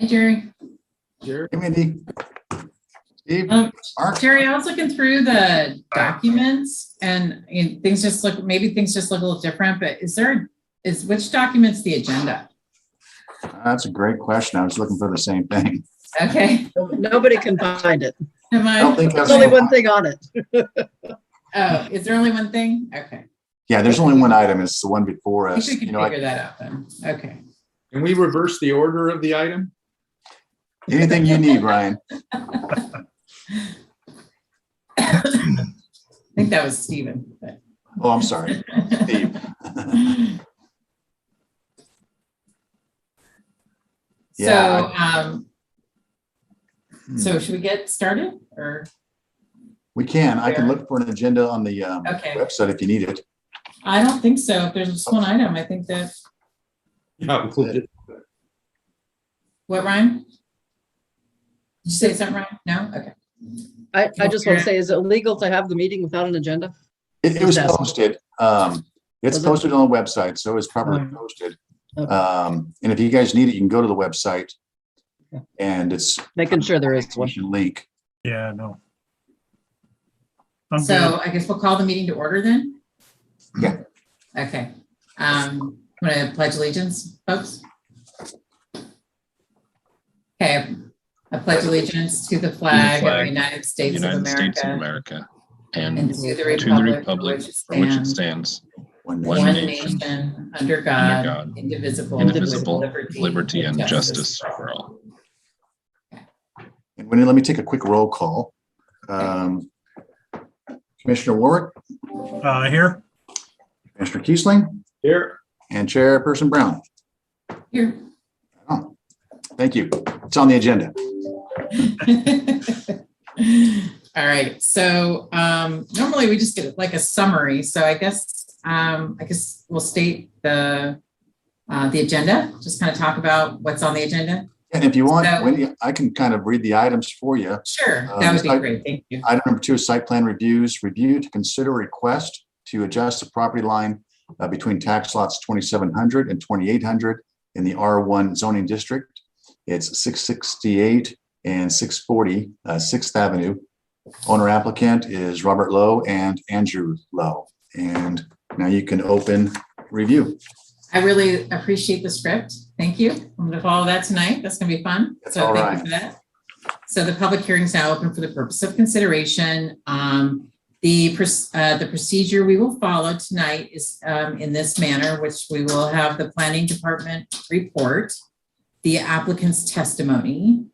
Hey, Jerry. Hey, Mindy. Steve. Mark. Jerry, I was looking through the documents and things just look, maybe things just look a little different, but which document's the agenda? That's a great question. I was looking for the same thing. Okay. Nobody can find it. I don't think There's only one thing on it. Oh, is there only one thing? Okay. Yeah, there's only one item. It's the one before I us. think we can figure that out then. Okay. Can we reverse the order of the item? Anything you need, Ryan. I think that was Stephen. But. Oh, I'm sorry. Steve. So should we get started or? We can. I can look for an agenda on the Okay. website if you need it. I don't think so. If there's just one item, I think that. Yeah. What, Ryan? Did you say something, Ryan? No? Okay. I just want to say, is it legal to have the meeting without an agenda? It was posted. It's posted on the website, so it's properly posted. Okay. And if you guys need it, you can go to the website and it's Making sure there is one. link. Yeah, no. So I guess we'll call the meeting to order then? Yeah. Okay. Want to pledge allegiance, folks? Okay. I pledge allegiance to the flag of the United States of America and to the republic for which it stands, one nation, under God, indivisible, liberty and justice for all. And let me take a quick roll call. Commissioner Warwick. Here. Commissioner Kiesling. Here. And Chairperson Brown. Here. Oh, thank you. It's on the agenda. All right. So normally we just get like a summary. So I guess we'll state the agenda. Just kind of talk about what's on the agenda. And if you want, So, Wendy, I can kind of read the items for you. Sure, that would be great. Thank you. Item number 2 is site plan reviews. Review to consider request to adjust the property line between tax lots 2700 and 2800 in the R1 zoning district. It's 668 and 640 6th Avenue. Owner applicant is Robert Lowe and Andrew Lowe. And now you can open review. I really appreciate the script. Thank you. I'm going to follow that tonight. That's going to be fun. That's so all thank right. you for that. So the public hearing is now open for the purpose of consideration. The procedure we will follow tonight is in this manner, which we will have the planning department report, the applicant's testimony,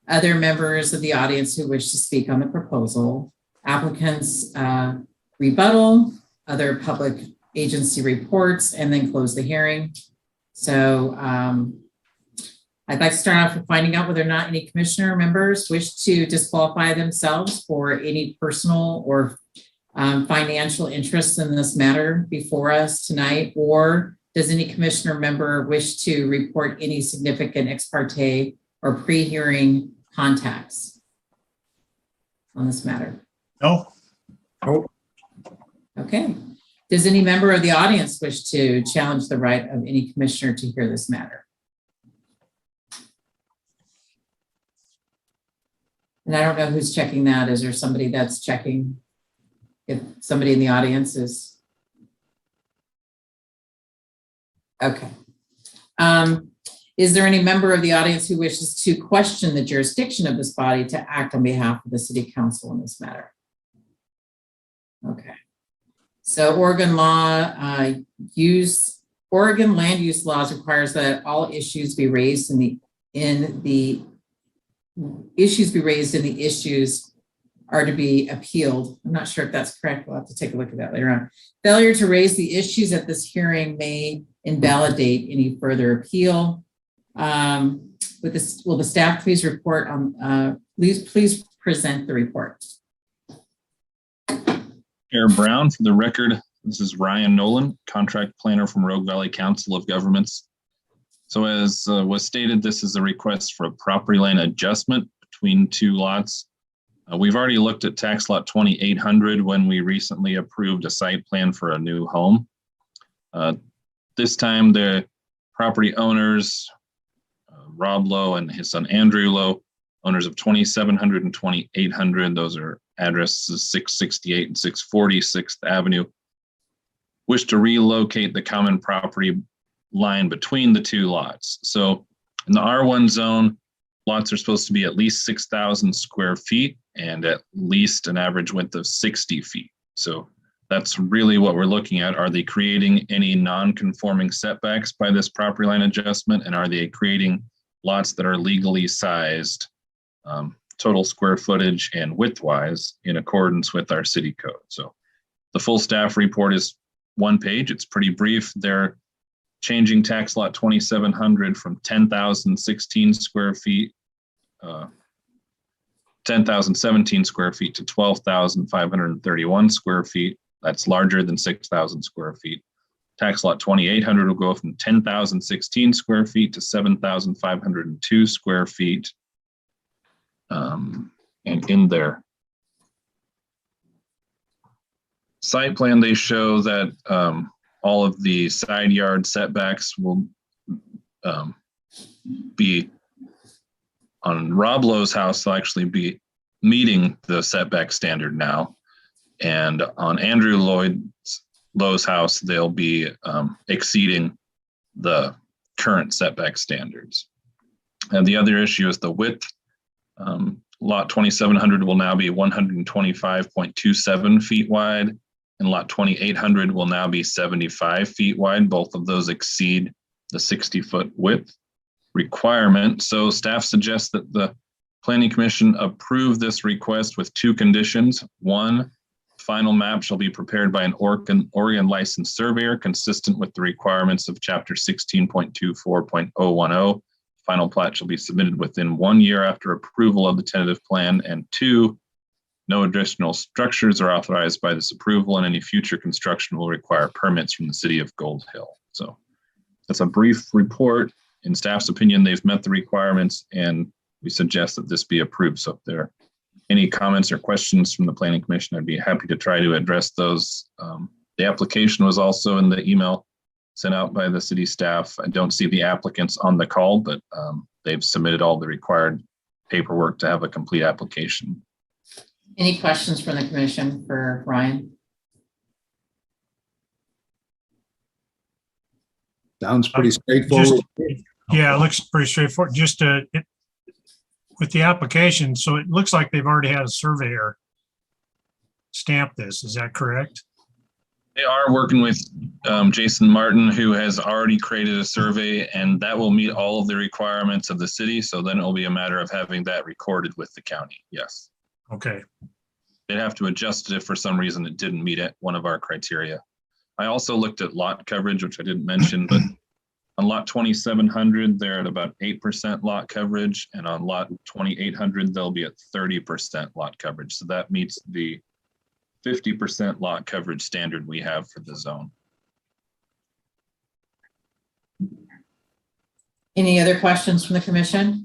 other members of the audience who wish to speak on the proposal, applicant's rebuttal, other public agency reports, and then close the hearing. So I'd like to start off with finding out whether or not any commissioner members wish to disqualify themselves for any personal or financial interest in this matter before us tonight, or does any commissioner member wish to report any significant ex parte or pre-hearing contacts on this matter? No. Oh. Okay. Does any member of the audience wish to challenge the right of any commissioner to hear this matter? And I don't know who's checking that. Is there somebody that's checking? If somebody in the audience is. Okay. Is there any member of the audience who wishes to question the jurisdiction of this body to act on behalf of the city council in this matter? Okay. So Oregon land use laws requires that all issues be raised in the issues are to be appealed. I'm not sure if that's correct. We'll have to take a look at that later on. Failure to raise the issues at this hearing may invalidate any further appeal. Will the staff please report on, please present the report. Chair Brown, for the record, this is Ryan Nolan, contract planner from Rogue Valley Council of Governments. So as was stated, this is a request for a property line adjustment between two lots. We've already looked at tax lot 2800 when we recently approved a site plan for a new home. This time the property owners Rob Lowe and his son Andrew Lowe, owners of 2700 and 2800. Those are addresses 668 and 640 6th Avenue. Wish to relocate the common property line between the two lots. So in the R1 zone, lots are supposed to be at least 6,000 square feet and at least an average width of 60 feet. So that's really what we're looking at. Are they creating any non-conforming setbacks by this property line adjustment? And are they creating lots that are legally sized, total square footage and width-wise in accordance with our city code? So the full staff report is one page. It's pretty brief. They're changing tax lot 2700 from 10,016 square feet, 10,017 square feet to 12,531 square feet. That's larger than 6,000 square feet. Tax lot 2800 will go from 10,016 square feet to 7,502 square feet. And in their site plan, they show that all of the side yard setbacks will be on Rob Lowe's house. They'll actually be meeting the setback standard now. And on Andrew Lowe's house, they'll be exceeding the current setback standards. And the other issue is the width. Lot 2700 will now be 125.27 feet wide, and lot 2800 will now be 75 feet wide. Both of those exceed the 60-foot width requirement. So staff suggests that the Planning Commission approve this request with two conditions. One, final map shall be prepared by an Oregon licensed surveyor consistent with the requirements of Chapter 16.24.010. Final plat shall be submitted within 1 year after approval of the tentative plan. And two, no additional structures are authorized by this approval, and any future construction will require permits from the city of Gold Hill. So that's a brief report. In staff's opinion, they've met the requirements, and we suggest that this be approved. So if there are any comments or questions from the Planning Commission, I'd be happy to try to address those. The application was also in the email sent out by the city staff. I don't see the applicants on the call, but they've submitted all the required paperwork to have a complete application. Any questions from the commission for Ryan? Sounds pretty straightforward. Yeah, it looks pretty straightforward. Just with the application, so it looks like they've already had a surveyor stamp this. Is that correct? They are working with Jason Martin, who has already created a survey, and that will meet all of the requirements of the city. So then it'll be a matter of having that recorded with the county. Yes. Okay. They'd have to adjust it if for some reason it didn't meet one of our criteria. I also looked at lot coverage, which I didn't mention, but on lot 2700, they're at about 8% lot coverage, and on lot 2800, they'll be at 30% lot coverage. So that meets the 50% lot coverage standard we have for the zone. Any other questions from the commission?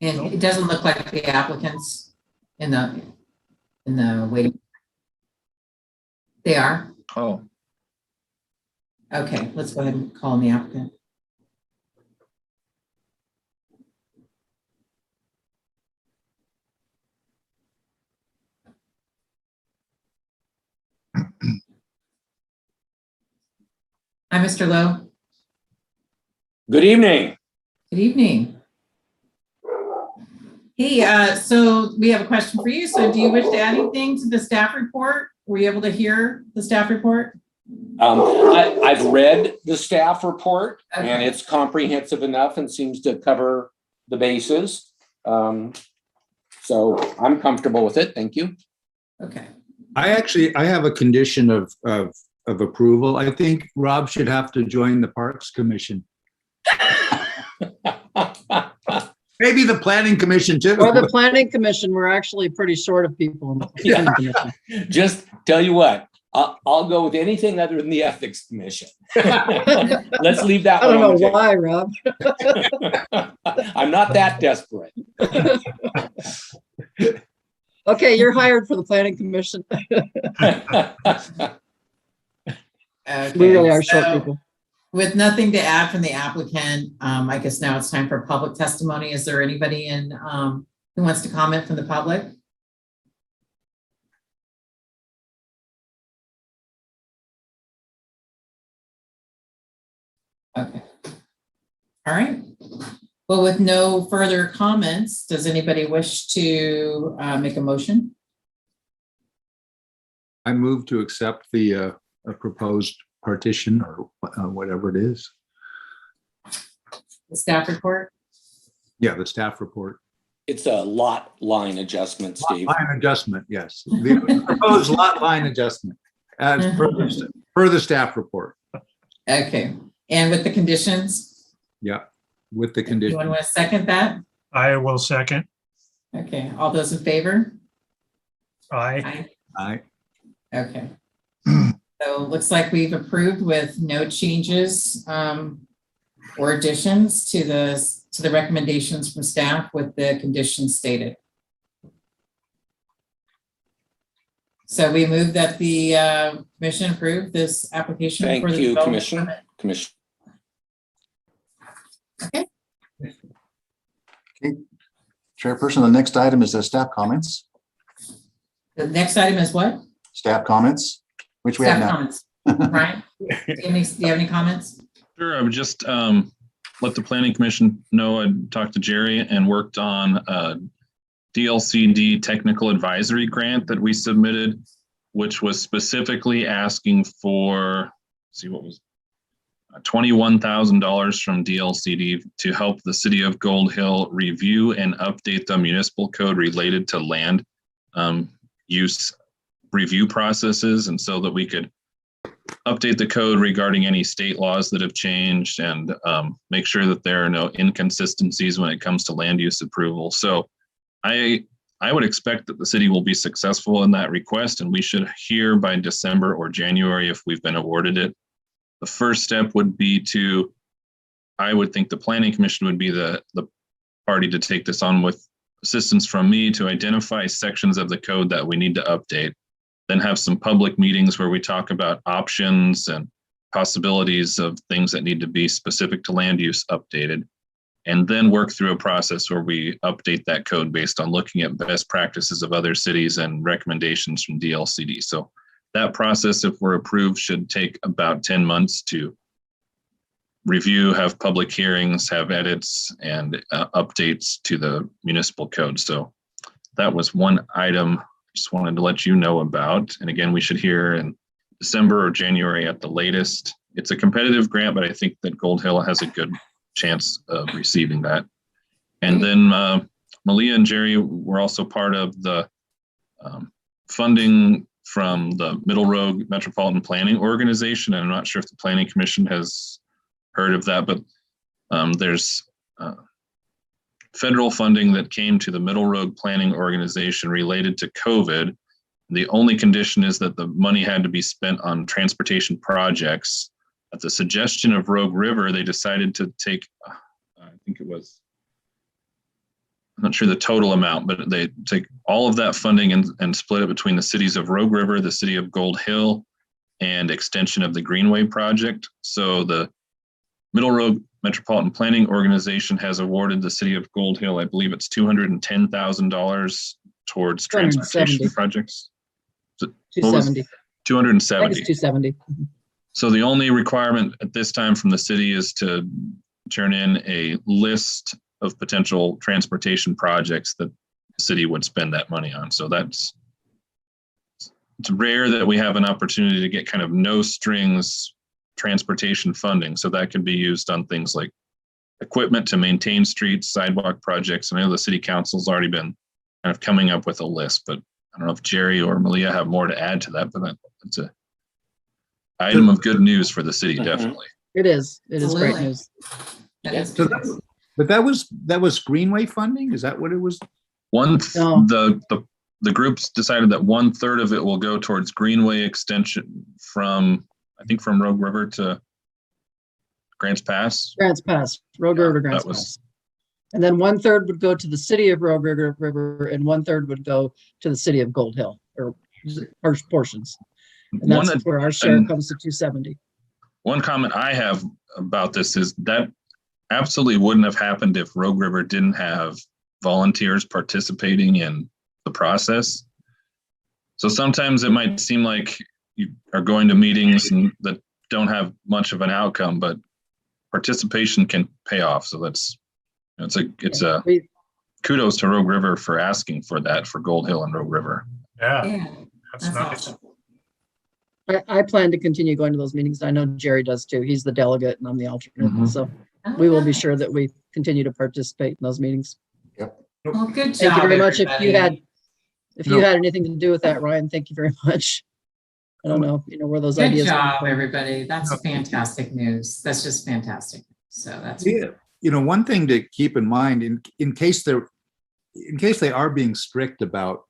And Nope. it doesn't look like the applicants in the waiting. They are? Oh, Okay, let's go ahead and call on the applicant. Hi, Mr. Lowe. Good evening. Good evening. Hey, so we have a question for you. So do you wish to add anything to the staff report? Were you able to hear the staff report? I've read the staff report, and Okay. it's comprehensive enough and seems to cover the bases. So I'm comfortable with it. Thank you. Okay. I have a condition of approval. I think Rob should have to join the Parks Commission. Maybe the Planning Commission too. Or the Planning Commission, we're actually pretty short of people in the Planning Commission. Just tell you what, I'll go with anything other than the Ethics Commission. Let's leave that I one don't on know the why, Rob. table. I'm not that desperate. Okay, you're hired for the Planning Commission. Okay, We really are short so people. With nothing to add from the applicant, I guess now it's time for public testimony. Is there anybody who wants to comment from the public? Okay. All right. Well, with no further comments, does anybody wish to make a motion? I move to accept the proposed partition or whatever it is. The staff report? Yeah, the staff report. It's a lot line adjustment, Steve. Line adjustment, yes. The proposed lot line adjustment as per the staff report. Okay. And with the conditions? Yeah, with the You condition. want to second that? I will second. Okay. All those in favor? Aye. Aye. Okay. So it looks like we've approved with no changes or additions to the recommendations from staff with the conditions stated. So we move that the commission approve this application. Thank for the you, development Commissioner. permit. Commissioner. Okay. Okay. Chairperson, the next item is the staff comments. The next item is what? Staff comments, which we have Staff now. comments. Brian, do you have any comments? Sure, I would just let the planning commission know I talked to Jerry and worked on a DLCD technical advisory grant that we submitted, which was specifically asking for, let's see what was $21,000 from DLCD to help the city of Gold Hill review and update the municipal code related to land use review processes, and so that we could update the code regarding any state laws that have changed and make sure that there are no inconsistencies when it comes to land use approval. So I would expect that the city will be successful in that request, and we should hear by December or January if we've been awarded it. The first step would be to, I would think the planning commission would be the party to take this on with assistance from me to identify sections of the code that we need to update, then have some public meetings where we talk about options and possibilities of things that need to be specific to land use updated, and then work through a process where we update that code based on looking at best practices of other cities and recommendations from DLCD. So that process, if we're approved, should take about 10 months to review, have public hearings, have edits, and updates to the municipal code. So that was one item just wanted to let you know about. And again, we should hear in December or January at the latest. It's a competitive grant, but I think that Gold Hill has a good chance of receiving that. And then Malia and Jerry were also part of the funding from the Middle Road Metropolitan Planning Organization. And I'm not sure if the Planning Commission has heard of that, but there's federal funding that came to the Middle Road Planning Organization related to COVID. The only condition is that the money had to be spent on transportation projects. At the suggestion of Rogue River, they decided to take, I think it was, I'm not sure the total amount, but they take all of that funding and split it between the cities of Rogue River, the city of Gold Hill, and extension of the Greenway project. So the Middle Road Metropolitan Planning Organization has awarded the city of Gold Hill, I believe it's $210,000 towards transportation projects. 270. 270. I think it's 270. So the only requirement at this time from the city is to turn in a list of potential transportation projects that the city would spend that money on. So it's rare that we have an opportunity to get kind of no strings transportation funding. So that can be used on things like equipment to maintain streets, sidewalk projects. I know the city council's already been kind of coming up with a list, but I don't know if Jerry or Malia have more to add to that, but it's a item of good news for the city, definitely. It is. It is great Absolutely. news. That is But that was Greenway funding? Is that what it was? The groups decided that 1/3 of it will go towards Greenway extension from, I think, from Rogue River to Grants Pass. Grants Pass, Rogue River to Grants that was- Pass. And then 1/3 would go to the city of Rogue River and 1/3 would go to the city of Gold Hill, or portions. And that's where our share comes to 270. one comment I have about this is that absolutely wouldn't have happened if Rogue River didn't have volunteers participating in the process. So sometimes it might seem like you are going to meetings and that don't have much of an outcome, but participation can pay off. So it's a We- kudos to Rogue River for asking for that for Gold Hill and Rogue River. Yeah, Yeah, that's that's nice. awesome. I plan to continue going to those meetings. I know Jerry does too. He's the delegate and I'm the alternate. Mhm. So we will be Alright. sure that we continue to participate in those meetings. Well, good job. Thank you very much. If you everybody. had anything to do with that, Ryan, thank you very much. I don't know, where those Good ideas come job, from. everybody. That's fantastic news. That's just fantastic. So that's. Yeah. One thing to keep in mind in case they are being strict about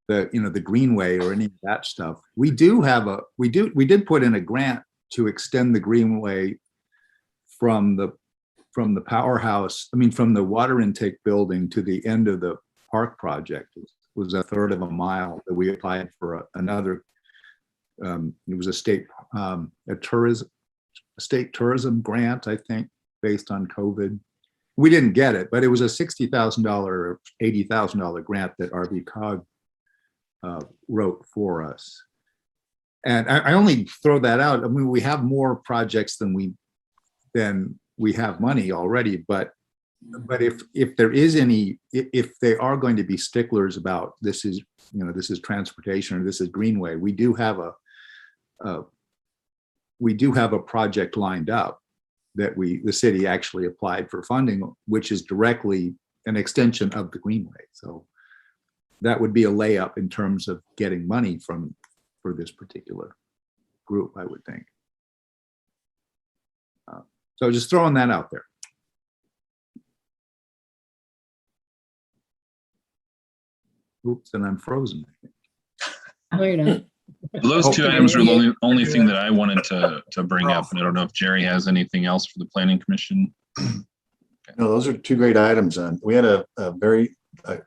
the greenway or any of that stuff, we did put in a grant to extend the greenway from the powerhouse, from the water intake building to the end of the park project. It was a third of a mile that we applied for another. It was a state tourism grant, I think, based on COVID. We didn't get it, but it was a $60,000 or $80,000 grant that RVCOG wrote for us. And I only throw that out. We have more projects than we have money already, but if there is if they are going to be sticklers about this is transportation or this is greenway, we do have a project lined up that the city actually applied for funding, which is directly an extension of the greenway. So that would be a layup in terms of getting money for this particular group, I would think. So just throwing that out there. Oops, and I'm frozen. No, you're not. Those two Okay. items are the only thing that I wanted to bring up. And I don't know if Jerry has anything else for the planning commission. No, those are two great items. We had a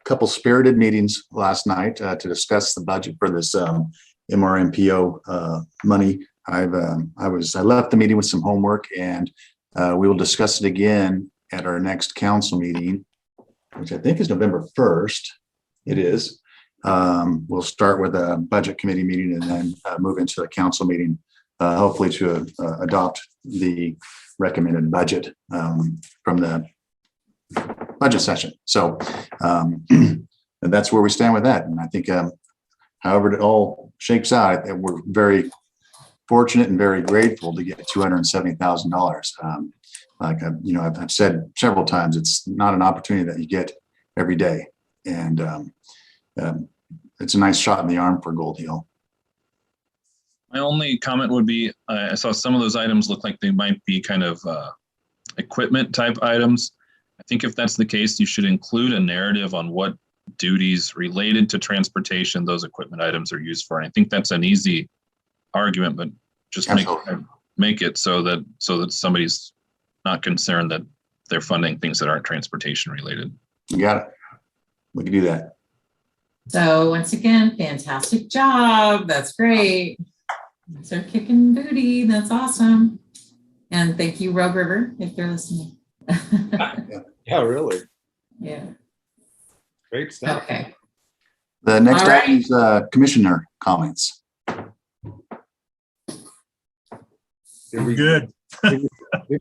couple spirited meetings last night to discuss the budget for this MRMPO money. I left the meeting with some homework, and we will discuss it again at our next council meeting, which I think is November 1st. It is. We'll start with a budget committee meeting and then move into a council meeting, hopefully to adopt the recommended budget from the budget session. So and that's where we stand with that. And I think however it all shakes out, we're very fortunate and very grateful to get $270,000. Like I've said several times, it's not an opportunity that you get every day, and it's a nice shot in the arm for Gold Hill. My only comment would be, I saw some of those items look like they might be kind of equipment type items. I think if that's the case, you should include a narrative on what duties related to transportation those equipment items are used for. And I think that's an easy argument, but just make it so that somebody's not concerned that they're funding things that aren't transportation related. You got it. We can do that. So once again, fantastic job. That's great. So kicking booty. That's awesome. And thank you, Rogue River, if they're listening. Yeah, really. Yeah. Great stuff. Okay. The next All right. item is commissioner comments. We're good. Did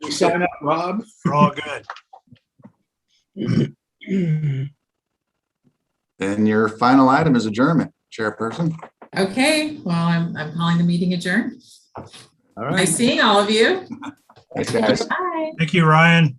you sign up, Rob? We're all good. And your final item is adjournment, Chairperson. Okay. Well, I'm calling the meeting adjourned. All right. Nice seeing all of you. Thanks, guys. Bye. Thank you, Ryan.